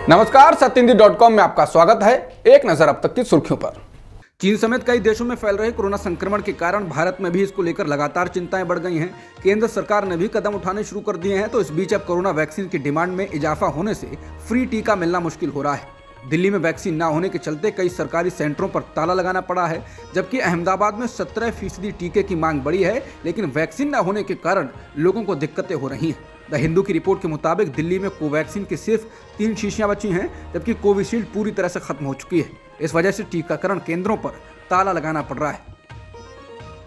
नमस्कार, सत्यहिंदी.com में आपका स्वागत है। एक नजर अब तक की सुर्खियों पर। चीन समेत कई देशों में फैल रहे कोरोना संक्रमण के कारण भारत में भी इसको लेकर लगातार चिंताएं बढ़ गई हैं। केंद्र सरकार ने भी कदम उठाने शुरू कर दिए हैं, तो इस बीच अब कोरोना वैक्सीन की डिमांड में इजाफा होने से फ्री टीका मिलना मुश्किल हो रहा है। दिल्ली में वैक्सीन न होने के चलते कई सरकारी सेंटरों पर ताला लगाना पड़ा है, जबकि अहमदाबाद में 17% टीके की मांग बढ़ी है, लेकिन वैक्सीन न होने के कारण लोगों को दिक्कतें हो रही हैं। द हिंदू की रिपोर्ट के मुताबिक दिल्ली में कोवैक्सीन की सिर्फ 3 शीशियां बची हैं, जबकि कोविशील्ड पूरी तरह से खत्म हो चुकी है। इस वजह से टीकाकरण केंद्रों पर ताला लगाना पड़ रहा है।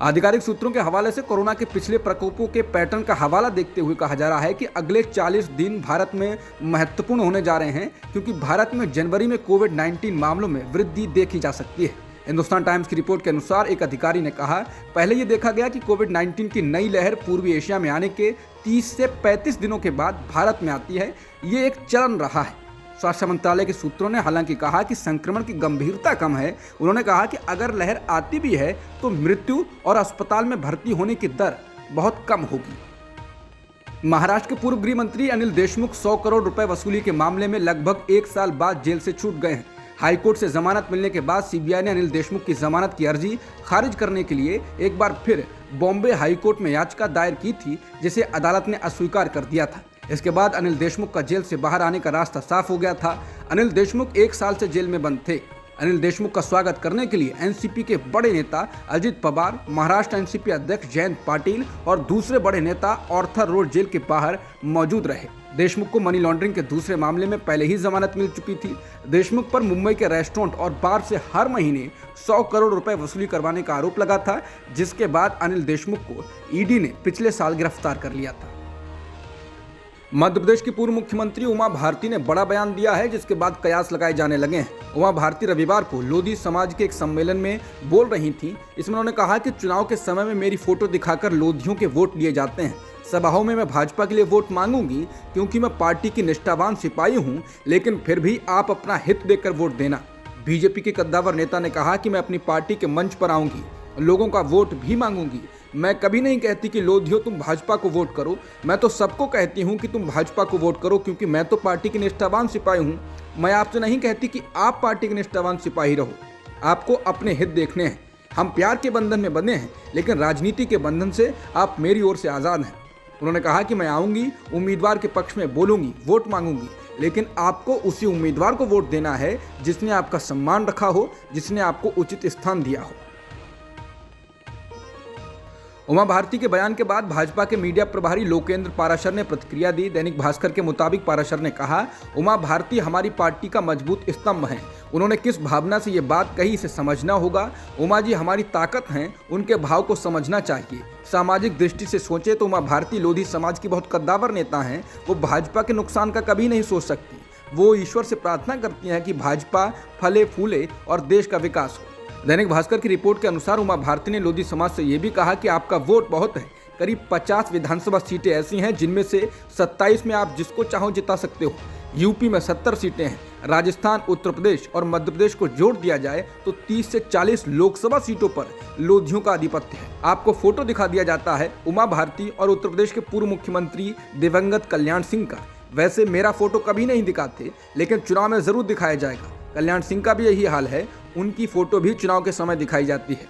आधिकारिक सूत्रों के हवाले से कोरोना के पिछले प्रकोपों के पैटर्न का हवाला देखते हुए कहा जा रहा है कि अगले 40 दिन भारत में महत्वपूर्ण होने जा रहे हैं, क्योंकि भारत में जनवरी में कोविड-19 मामलों में वृद्धि देखी जा सकती है। हिंदुस्तान टाइम्स की रिपोर्ट के अनुसार एक अधिकारी ने कहा, पहले ये देखा गया कि कोविड-19 की नई लहर पूर्वी एशिया में आने के 30 से 35 दिनों के बाद भारत में आती है। ये एक चलन रहा है। स्वास्थ्य मंत्रालय के सूत्रों ने हालांकि कहा कि संक्रमण की गंभीरता कम है। उन्होंने कहा कि अगर लहर आती भी है तो मृत्यु और अस्पताल में भर्ती होने की दर बहुत कम होगी। महाराष्ट्र के पूर्व गृह मंत्री अनिल देशमुख 100 करोड़ रुपए वसूली के मामले में लगभग 1 साल बाद जेल से छूट गए हैं। हाईकोर्ट से जमानत मिलने के बाद सीबीआई ने अनिल देशमुख की जमानत की अर्जी खारिज करने के लिए एक बार फिर बॉम्बे हाईकोर्ट में याचिका दायर की थी, जिसे अदालत ने अस्वीकार कर दिया था। इसके बाद अनिल देशमुख का जेल से बाहर आने का रास्ता साफ हो गया था। अनिल देशमुख 1 साल से जेल में बंद थे। अनिल देशमुख का स्वागत करने के लिए एनसीपी के बड़े नेता अजित पवार, महाराष्ट्र एनसीपी अध्यक्ष जयंत पाटिल और दूसरे बड़े नेता ऑर्थर रोड जेल के बाहर मौजूद रहे। देशमुख को मनी लॉन्ड्रिंग के दूसरे मामले में पहले ही जमानत मिल चुकी थी। देशमुख पर मुंबई के रेस्टोरेंट और बार से हर महीने 100 करोड़ रुपए वसूली करवाने का आरोप लगा था, जिसके बाद अनिल देशमुख को ईडी ने पिछले साल गिरफ्तार कर लिया था। मध्य प्रदेश की पूर्व मुख्यमंत्री उमा भारती ने बड़ा बयान दिया है, जिसके बाद कयास लगाए जाने लगे हैं। उमा भारती रविवार को लोधी समाज के एक सम्मेलन में बोल रही थी। इसमें उन्होंने कहा कि चुनाव के समय में मेरी फोटो दिखाकर लोधियों के वोट लिए जाते हैं। सभाओं में मैं भाजपा के लिए वोट मांगूंगी, क्योंकि मैं पार्टी की निष्ठावान सिपाही हूं, लेकिन फिर भी आप अपना हित देकर वोट देना। बीजेपी के कद्दावर नेता ने कहा कि मैं अपनी पार्टी के मंच पर आऊंगी, लोगों का वोट भी मांगूंगी। मैं कभी नहीं कहती कि लोधियो तुम भाजपा को वोट करो, मैं तो सबको कहती हूं कि तुम भाजपा को वोट करो, क्योंकि मैं तो पार्टी की निष्ठावान सिपाही हूं। मैं आपसे नहीं कहती कि आप पार्टी के निष्ठावान सिपाही रहो, आपको अपने हित देखने हैं। हम प्यार के बंधन में बंधे हैं, लेकिन राजनीति के बंधन से आप मेरी ओर से आज़ाद हैं। उन्होंने कहा कि मैं आऊँगी, उम्मीदवार के पक्ष में बोलूँगी, वोट मांगूंगी, लेकिन आपको उसी उम्मीदवार को वोट देना है जिसने आपका सम्मान रखा हो, जिसने आपको उचित स्थान दिया हो। उमा भारती के बयान के बाद भाजपा के मीडिया प्रभारी लोकेंद्र पाराशर ने प्रतिक्रिया दी। दैनिक भास्कर के मुताबिक पाराशर ने कहा, उमा भारती हमारी पार्टी का मजबूत स्तंभ हैं। उन्होंने किस भावना से ये बात कही, इसे समझना होगा। उमा जी हमारी ताकत हैं, उनके भाव को समझना चाहिए। सामाजिक दृष्टि से सोचे तो उमा भारती लोधी समाज की बहुत कद्दावर नेता हैं। वो भाजपा के नुकसान का कभी नहीं सोच सकती। वो ईश्वर से प्रार्थना करती हैं कि भाजपा फले फूले और देश का विकास हो। दैनिक भास्कर की रिपोर्ट के अनुसार उमा भारती ने लोधी समाज से यह भी कहा कि आपका वोट बहुत है। करीब 50 विधानसभा सीटें ऐसी हैं जिनमें से 27 में आप जिसको चाहो जिता सकते हो। यूपी में 70 सीटें हैं। राजस्थान, उत्तर प्रदेश और मध्य प्रदेश को जोड़ दिया जाए तो 30 से 40 लोकसभा सीटों पर लोधियों का आधिपत्य है। आपको फोटो दिखा दिया जाता है उमा भारती और उत्तर प्रदेश के पूर्व मुख्यमंत्री दिवंगत कल्याण सिंह का। वैसे मेरा फोटो कभी नहीं दिखाते, लेकिन चुनाव में जरूर दिखाया जाएगा। कल्याण सिंह का भी यही हाल है, उनकी फोटो भी चुनाव के समय दिखाई जाती है।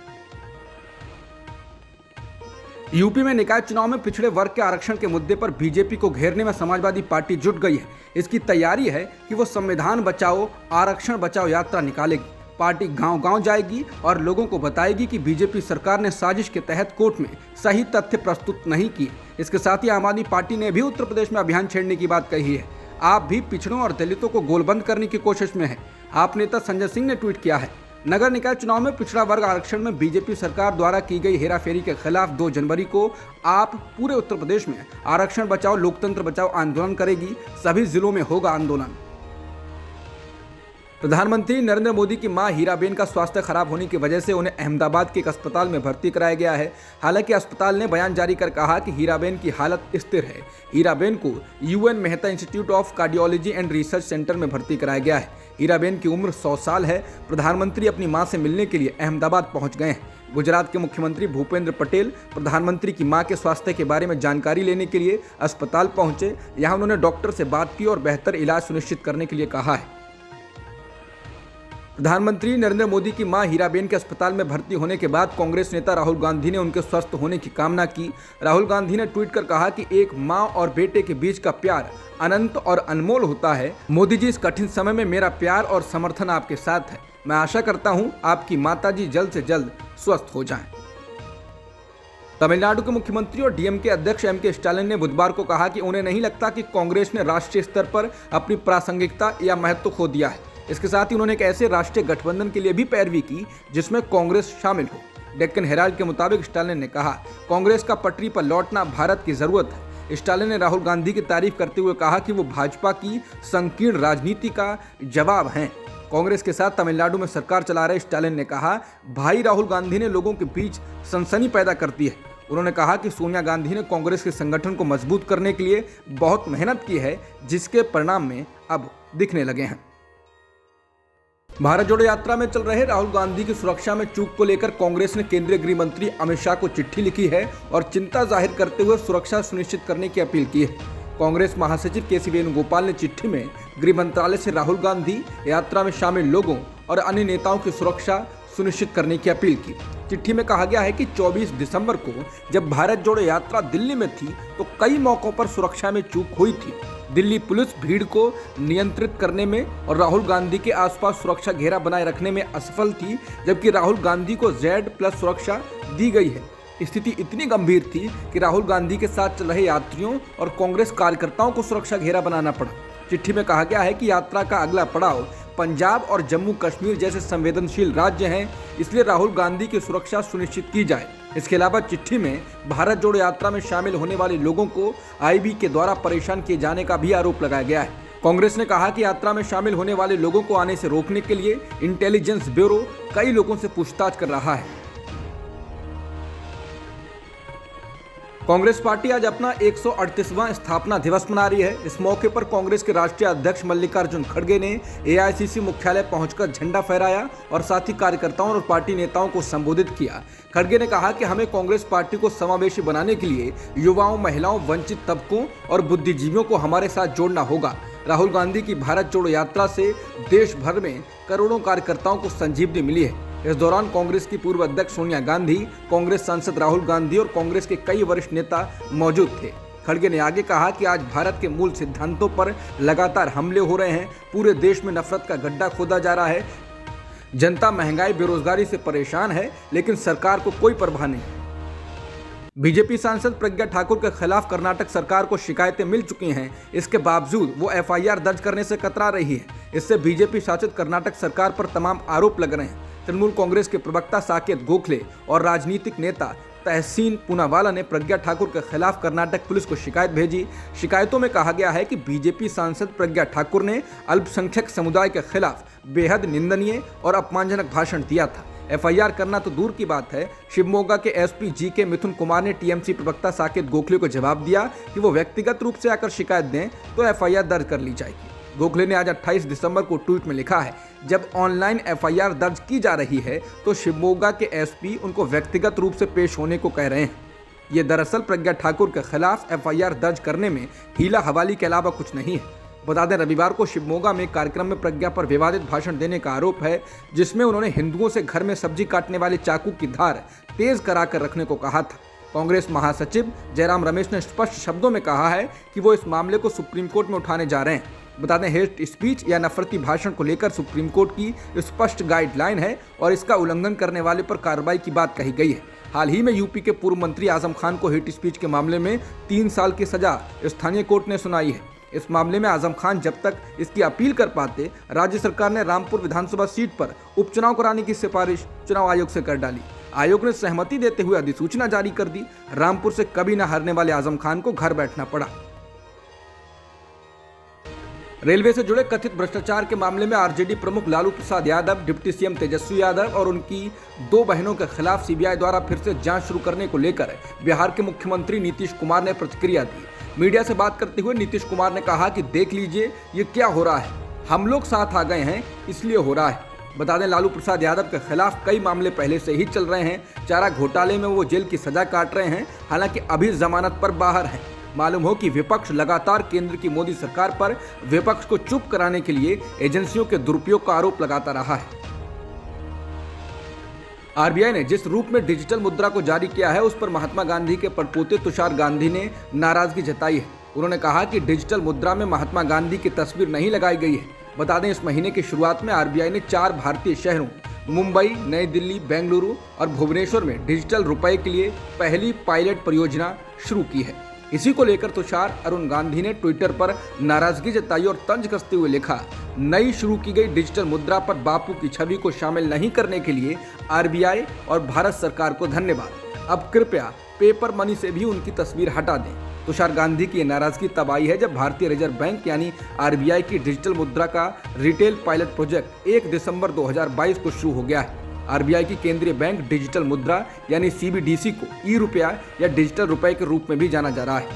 यूपी में निकाय चुनाव में पिछड़े वर्ग के आरक्षण के मुद्दे पर बीजेपी को घेरने में समाजवादी पार्टी जुट गई है। इसकी तैयारी है कि वो संविधान बचाओ आरक्षण बचाओ यात्रा निकालेगी। पार्टी गांव-गांव जाएगी और लोगों को बताएगी कि बीजेपी सरकार ने साजिश के तहत कोर्ट में सही तथ्य प्रस्तुत नहीं किए। इसके साथ ही आम आदमी पार्टी ने भी उत्तर प्रदेश में अभियान छेड़ने की बात कही है। आप भी पिछड़ों और दलितों को गोलबंद करने की कोशिश में है, आप नेता संजय सिंह ने ट्वीट किया है। नगर निकाय चुनाव में पिछड़ा वर्ग आरक्षण में बीजेपी सरकार द्वारा की गई हेराफेरी के खिलाफ 2 जनवरी को आप पूरे उत्तर प्रदेश में आरक्षण बचाओ लोकतंत्र बचाओ आंदोलन करेगी। सभी जिलों में होगा आंदोलन। प्रधानमंत्री नरेंद्र मोदी की मां हीराबेन का स्वास्थ्य खराब होने की वजह से उन्हें अहमदाबाद के एक अस्पताल में भर्ती कराया गया है। हालांकि अस्पताल ने बयान जारी कर कहा कि हीराबेन की हालत स्थिर है। हीराबेन को UN Mehta institute of cardiology and research centre में भर्ती कराया गया है। हीराबेन की उम्र 100 साल है। प्रधानमंत्री अपनी मां से मिलने के लिए अहमदाबाद पहुंच गए हैं। गुजरात के मुख्यमंत्री भूपेंद्र पटेल प्रधानमंत्री की मां के स्वास्थ्य के बारे में जानकारी लेने के लिए अस्पताल पहुंचे। यहां उन्होंने डॉक्टर से बात की और बेहतर इलाज सुनिश्चित करने के लिए कहा है। प्रधानमंत्री नरेंद्र मोदी की मां हीराबेन के अस्पताल में भर्ती होने के बाद कांग्रेस नेता राहुल गांधी ने उनके स्वस्थ होने की कामना की। राहुल गांधी ने ट्वीट कर कहा कि एक मां और बेटे के बीच का प्यार अनंत और अनमोल होता है। मोदी जी, इस कठिन समय में मेरा प्यार और समर्थन आपके साथ है। मैं आशा करता हूं आपकी माताजी जल्द से जल्द स्वस्थ हो जाएं। तमिलनाडु के मुख्यमंत्री और डीएमके अध्यक्ष एमके स्टालिन ने बुधवार को कहा कि उन्हें नहीं लगता कि कांग्रेस ने राष्ट्रीय स्तर पर अपनी प्रासंगिकता या महत्व खो दिया है। इसके साथ ही उन्होंने एक ऐसे राष्ट्रीय गठबंधन के लिए भी पैरवी की जिसमें कांग्रेस शामिल हो। डेक्कन हेराल्ड के मुताबिक स्टालिन ने कहा, कांग्रेस का पटरी पर लौटना भारत की जरूरत है। स्टालिन ने राहुल गांधी की तारीफ करते हुए कहा कि वो भाजपा की संकीर्ण राजनीति का जवाब हैं। कांग्रेस के साथ तमिलनाडु में सरकार चला रहे स्टालिन ने कहा, भाई राहुल गांधी ने लोगों के बीच सनसनी पैदा कर दी है। उन्होंने कहा कि सोनिया गांधी ने कांग्रेस के संगठन को मजबूत करने के लिए बहुत मेहनत की है, जिसके परिणाम में अब दिखने लगे हैं। भारत जोड़ो यात्रा में चल रहे राहुल गांधी की सुरक्षा में चूक को लेकर कांग्रेस ने केंद्रीय गृह मंत्री अमित शाह को चिट्ठी लिखी है और चिंता जाहिर करते हुए सुरक्षा सुनिश्चित करने की अपील की है। कांग्रेस महासचिव के.सी. वेणुगोपाल ने चिट्ठी में गृह मंत्रालय से राहुल गांधी यात्रा में शामिल लोगों और अन्य नेताओं की सुरक्षा सुनिश्चित करने की अपील की। चिट्ठी में कहा गया है कि 24 दिसंबर को जब भारत जोड़ो यात्रा दिल्ली में थी तो कई मौकों पर सुरक्षा में चूक हुई थी। दिल्ली पुलिस भीड़ को नियंत्रित करने में और राहुल गांधी के आसपास सुरक्षा घेरा बनाए रखने में असफल थी, जबकि राहुल गांधी को Z+ सुरक्षा दी गई है। स्थिति इतनी गंभीर थी कि राहुल गांधी के साथ चल रहे यात्रियों और कांग्रेस कार्यकर्ताओं को सुरक्षा घेरा बनाना पड़ा। चिट्ठी में कहा गया है कि यात्रा का अगला पड़ाव पंजाब और जम्मू कश्मीर जैसे संवेदनशील राज्य हैं, इसलिए राहुल गांधी की सुरक्षा सुनिश्चित की जाए। इसके अलावा चिट्ठी में भारत जोड़ो यात्रा में शामिल होने वाले लोगों को आईबी के द्वारा परेशान किए जाने का भी आरोप लगाया गया है। कांग्रेस ने कहा कि यात्रा में शामिल होने वाले लोगों को आने से रोकने के लिए इंटेलिजेंस ब्यूरो कई लोगों से पूछताछ कर रहा है। कांग्रेस पार्टी आज अपना 138वां स्थापना दिवस मना रही है। इस मौके पर कांग्रेस के राष्ट्रीय अध्यक्ष मल्लिकार्जुन खड़गे ने एआईसीसी मुख्यालय पहुंचकर झंडा फहराया और साथ ही कार्यकर्ताओं और पार्टी नेताओं को संबोधित किया। खड़गे ने कहा कि हमें कांग्रेस पार्टी को समावेशी बनाने के लिए युवाओं, महिलाओं, वंचित तबकों और बुद्धिजीवियों को हमारे साथ जोड़ना होगा। राहुल गांधी की भारत जोड़ो यात्रा से देश भर में करोड़ों कार्यकर्ताओं को संजीवनी मिली है। इस दौरान कांग्रेस की पूर्व अध्यक्ष सोनिया गांधी, कांग्रेस सांसद राहुल गांधी और कांग्रेस के कई वरिष्ठ नेता मौजूद थे। खड़गे ने आगे कहा कि आज भारत के मूल सिद्धांतों पर लगातार हमले हो रहे हैं। पूरे देश में नफरत का गड्ढा खोदा जा रहा है। जनता महंगाई, बेरोजगारी से परेशान है, लेकिन सरकार को कोई परवाह नहीं। बीजेपी सांसद प्रज्ञा ठाकुर के खिलाफ कर्नाटक सरकार को शिकायतें मिल चुकी हैं। इसके बावजूद वो एफआईआर दर्ज करने से कतरा रही है। इससे बीजेपी शासित कर्नाटक सरकार पर तमाम आरोप लग रहे हैं। तृणमूल कांग्रेस के प्रवक्ता साकेत गोखले और राजनीतिक नेता तहसीन पूनावाला ने प्रज्ञा ठाकुर के खिलाफ कर्नाटक पुलिस को शिकायत भेजी। शिकायतों में कहा गया है कि बीजेपी सांसद प्रज्ञा ठाकुर ने अल्पसंख्यक समुदाय के खिलाफ बेहद निंदनीय और अपमानजनक भाषण दिया था। एफआईआर करना तो दूर की बात है। शिवमोगा के एसपी जी.के. मिथुन कुमार ने टीएमसी प्रवक्ता साकेत गोखले को जवाब दिया कि वो व्यक्तिगत रूप से आकर शिकायत दें तो एफआईआर दर्ज कर ली जाएगी। गोखले ने आज 28 दिसंबर को ट्वीट में लिखा है, जब ऑनलाइन एफआईआर दर्ज की जा रही है तो शिवमोगा के एसपी उनको व्यक्तिगत रूप से पेश होने को कह रहे हैं। ये दरअसल प्रज्ञा ठाकुर के खिलाफ एफआईआर दर्ज करने में हीला हवाली के अलावा कुछ नहीं है। बता दें, रविवार को शिवमोगा में कार्यक्रम में प्रज्ञा पर विवादित भाषण देने का आरोप है, जिसमें उन्होंने हिंदुओं से घर में सब्जी काटने वाले चाकू की धार तेज कराकर रखने को कहा था। कांग्रेस महासचिव जयराम रमेश ने स्पष्ट शब्दों में कहा है कि वो इस मामले को सुप्रीम कोर्ट में उठाने जा रहे हैं। बता दें, हेट स्पीच या नफरती भाषण को लेकर सुप्रीम कोर्ट की स्पष्ट गाइडलाइन है और इसका उल्लंघन करने वाले पर कार्रवाई की बात कही गई है। हाल ही में यूपी के पूर्व मंत्री आजम खान को हेट स्पीच के मामले में 3 साल की सजा स्थानीय कोर्ट ने सुनाई है। इस मामले में आजम खान जब तक इसकी अपील कर पाते, राज्य सरकार ने रामपुर विधानसभा सीट पर उपचुनाव कराने की सिफारिश चुनाव आयोग से कर डाली। आयोग ने सहमति देते हुए अधिसूचना जारी कर दी। रामपुर से कभी न हारने वाले आजम खान को घर बैठना पड़ा। रेलवे से जुड़े कथित भ्रष्टाचार के मामले में आरजेडी प्रमुख लालू प्रसाद यादव, डिप्टी सीएम तेजस्वी यादव और उनकी 2 बहनों के खिलाफ सीबीआई द्वारा फिर से जांच शुरू करने को लेकर बिहार के मुख्यमंत्री नीतीश कुमार ने प्रतिक्रिया दी। मीडिया से बात करते हुए नीतीश कुमार ने कहा कि देख लीजिए ये क्या हो रहा है, हम लोग साथ आ गए हैं इसलिए हो रहा है। बता दें, लालू प्रसाद यादव के खिलाफ कई मामले पहले से ही चल रहे हैं। चारा घोटाले में वो जेल की सजा काट रहे हैं, हालांकि अभी जमानत पर बाहर हैं। मालूम हो कि विपक्ष लगातार केंद्र की मोदी सरकार पर विपक्ष को चुप कराने के लिए एजेंसियों के दुरुपयोग का आरोप लगाता रहा है। आरबीआई ने जिस रूप में डिजिटल मुद्रा को जारी किया है, उस पर महात्मा गांधी के पड़पोते तुषार गांधी ने नाराजगी जताई है। उन्होंने कहा कि डिजिटल मुद्रा में महात्मा गांधी की तस्वीर नहीं लगाई गई है। बता दें, इस महीने की शुरुआत में आरबीआई ने 4 भारतीय शहरों मुंबई, नई दिल्ली, बेंगलुरु और भुवनेश्वर में डिजिटल रुपए के लिए पहली पायलट परियोजना शुरू की है। इसी को लेकर तुषार अरुण गांधी ने ट्विटर पर नाराजगी जताई और तंज कसते हुए लिखा, नई शुरू की गई डिजिटल मुद्रा पर बापू की छवि को शामिल नहीं करने के लिए आरबीआई और भारत सरकार को धन्यवाद। अब कृपया पेपर मनी से भी उनकी तस्वीर हटा दें। तुषार गांधी की नाराजगी तब आई है जब भारतीय रिजर्व बैंक यानी आरबीआई की डिजिटल मुद्रा का रिटेल पायलट प्रोजेक्ट 1 दिसंबर 2022 को शुरू हो गया है। आरबीआई की केंद्रीय बैंक डिजिटल मुद्रा यानी सीबीडीसी को ई-रुपया या डिजिटल रुपए के रूप में भी जाना जा रहा है।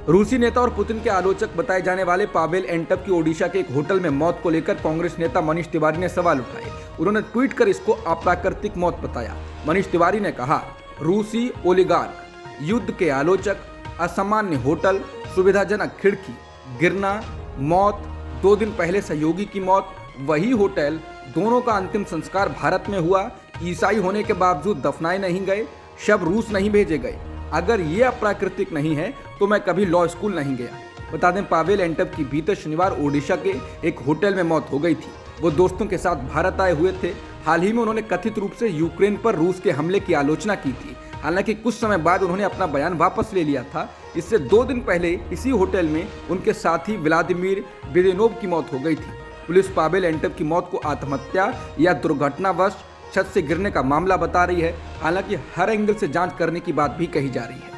रूसी नेता और पुतिन के आलोचक बताए जाने वाले पावेल एंटप की ओडिशा के एक होटल में मौत को लेकर कांग्रेस नेता मनीष तिवारी ने सवाल उठाए। उन्होंने ट्वीट कर इसको अप्राकृतिक मौत बताया। मनीष तिवारी ने कहा, रूसी ओलिगार्क, युद्ध के आलोचक, असामान्य होटल, सुविधाजनक खिड़की, गिरना, मौत, 2 दिन पहले सहयोगी की मौत, वही होटल, दोनों का अंतिम संस्कार भारत में हुआ, ईसाई होने के बावजूद दफनाए नहीं गए, शव रूस नहीं भेजे गए। अगर ये अप्राकृतिक नहीं है तो मैं कभी लॉ स्कूल नहीं गया। बता दें, पावेल एंटप की बीते शनिवार ओडिशा के एक होटल में मौत हो गई थी। वो दोस्तों के साथ भारत आए हुए थे। हाल ही में उन्होंने कथित रूप से यूक्रेन पर रूस के हमले की आलोचना की थी। हालांकि कुछ समय बाद उन्होंने अपना बयान वापस ले लिया था। इससे 2 दिन पहले इसी होटल में उनके साथी व्लादिमीर बेदेनोव की मौत हो गई थी। पुलिस पावेल एंटप की मौत को आत्महत्या या दुर्घटनावश छत से गिरने का मामला बता रही है। हालांकि हर एंगल से जांच करने की बात भी कही जा रही है।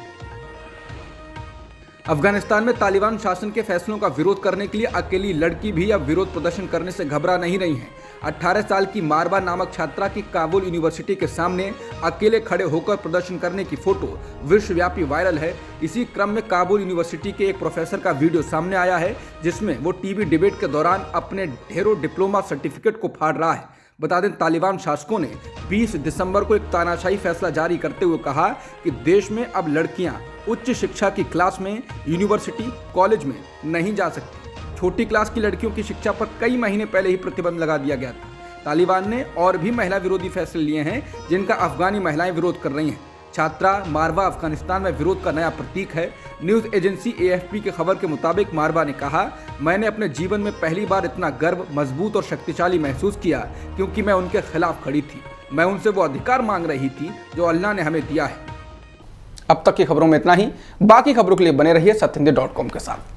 अफगानिस्तान में तालिबान शासन के फैसलों का विरोध करने के लिए अकेली लड़की भी अब विरोध प्रदर्शन करने से घबरा नहीं रही है। 18 साल की मारवा नामक छात्रा की काबुल यूनिवर्सिटी के सामने अकेले खड़े होकर प्रदर्शन करने की फोटो विश्वव्यापी वायरल है। इसी क्रम में काबुल यूनिवर्सिटी के एक प्रोफेसर का वीडियो सामने आया है, जिसमें वो टीवी डिबेट के दौरान अपने ढेरों डिप्लोमा सर्टिफिकेट को फाड़ रहा है। बता दें, तालिबान शासकों ने 20 दिसंबर को एक तानाशाही फैसला जारी करते हुए कहा कि देश में अब लड़कियां उच्च शिक्षा की क्लास में यूनिवर्सिटी, कॉलेज में नहीं जा सकती। छोटी क्लास की लड़कियों की शिक्षा पर कई महीने पहले ही प्रतिबंध लगा दिया गया था। तालिबान ने और भी महिला विरोधी फैसले लिए हैं, जिनका अफगानी महिलाएं विरोध कर रही हैं। छात्रा मारवा अफगानिस्तान में विरोध का नया प्रतीक है। न्यूज़ एजेंसी एएफपी की खबर के मुताबिक मारवा ने कहा, मैंने अपने जीवन में पहली बार इतना गर्व, मजबूत और शक्तिशाली महसूस किया क्योंकि मैं उनके खिलाफ खड़ी थी। मैं उनसे वो अधिकार मांग रही थी जो अल्लाह ने हमें दिया है। अब तक की खबरों में इतना ही। बाकी खबरों के लिए बने रहिए सत्यहिंदी.com के साथ।